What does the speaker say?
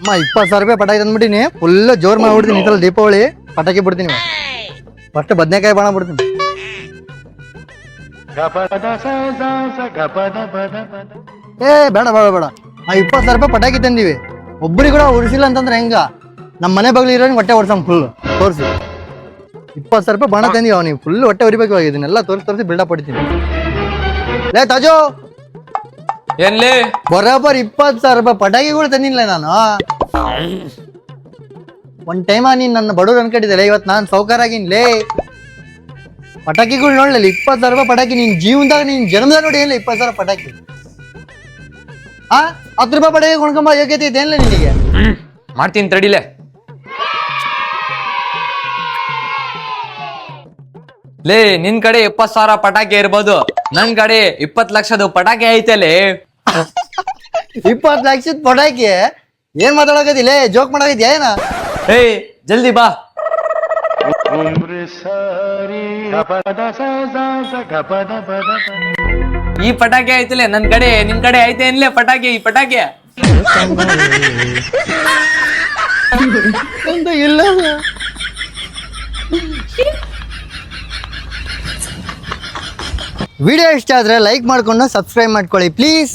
20,000 ರೂಪಾಯಿ ಪಟಾಕಿ ತಂದ್ಬಿಟ್ಟಿನಿ. ಫುಲ್ ಜೋರ್ ಮಾಡ್ಬಿಡ್ತೀನಿ. ಈ ಸಲ ದೀಪಾವಳಿ ಪಟಾಕಿ ಬಿಡ್ತೀನಿ. ಫಸ್ಟ್ ಬದನೆಕಾಯಿ ಬಾಣ ಬಿಡ್ತೀನಿ. ಏ ಬೇಡ ಬೇಡ ಬೇಡ. 20,000 ರೂಪಾಯಿ ಪಟಾಕಿ ತಂದಿವಿ. ಒಬ್ಬರಿಗೆ ಕೂಡ ಉಳಿಸಿಲ್ಲ ಅಂತಂದ್ರೆ ಹೆಂಗ? ನಮ್ಮ ಮನೆ ಬಗ್ಲಿ ಇರೋ ಹೊಟ್ಟೆ ಹೊಡ್ಸಂಗ್ ಫುಲ್ ತೋರಿಸಿ. 20,000 ರೂಪಾಯಿ ಬಾಣ ತಂದಿವಿ. ಅವನಿಗೆ ಫುಲ್ ಹೊಟ್ಟೆ ಹೊರಿಬೇಕಾಗಿದ್ದೀನಿ. ಎಲ್ಲ ತೋರಿಸಿ ಬಿಲ್ಡಪ್ ಹೊಡಿತೀನಿ. ಲೇ ತಾಜು, ಏನ್ಲೇ ಬರೋಬ್ಬರ್ 20,000 ರೂಪಾಯಿ ಪಟಾಕಿಗಳು ತಂದಿಲ್ಲ ನಾನು. ಒಂದ್ ಟೈಮ ನೀನ್ ನನ್ನ ಬಡವ್ರು ಅನ್ಕೊಂಡಿದ್ದಲ್ಲ, ಇವತ್ತು ನಾನು ಸೌಕಾರ ಆಗಿನ್ಲೇ. ಪಟಾಕಿಗಳು ನೋಡ್ಲಿಲ್ಲ. 20,000 ರೂಪಾಯಿ ಪಟಾಕಿ ನಿನ್ ಜೀವನದಾಗ ನೀನ್ ಜನ್ಮದಾಗ ನೋಡಿ ಏನಿಲ್ಲ. 20,000 ಪಟಾಕಿ 10 ರೂಪಾಯಿ ಪಟಾಕಿ ಕೊಂಡ್ಕೊಂಬ ಯೋಗ್ಯತೆ ಇದೆ ಏನಿಲ್ಲ ನಿನಗೆ? ಮಾಡ್ತೀನಿ ತಡಿಲೆ. ಲೇ ನಿನ್ ಕಡೆ 20,000 ಪಟಾಕಿ ಇರ್ಬೋದು, ನನ್ ಕಡೆ 20 ಲಕ್ಷದ ಪಟಾಕಿ ಐತಲೇ. 20 ಲಕ್ಷದ ಪಟಾಕಿ ಏನ್ ಮಾತಾಡಕತ್ತಿಲ್ಲ? ಜೋಕ್ ಮಾಡಕತ್ತೀಯ ಏನ? ಏಯ್ ಜಲ್ದಿ ಬಾ. ಈ ಪಟಾಕಿ ಐತಲೇ ನನ್ ಕಡೆ, ನಿನ್ ಕಡೆ ಐತೆ ಏನ್ಲೇ ಪಟಾಕಿ? ಈ ಪಟಾಕಿ ಇಲ್ಲ. ವಿಡಿಯೋ ಇಷ್ಟ ಆದ್ರೆ ಲೈಕ್ ಮಾಡ್ಕೊಂಡು ಸಬ್ಸ್ಕ್ರೈಬ್ ಮಾಡ್ಕೊಳ್ಳಿ ಪ್ಲೀಸ್.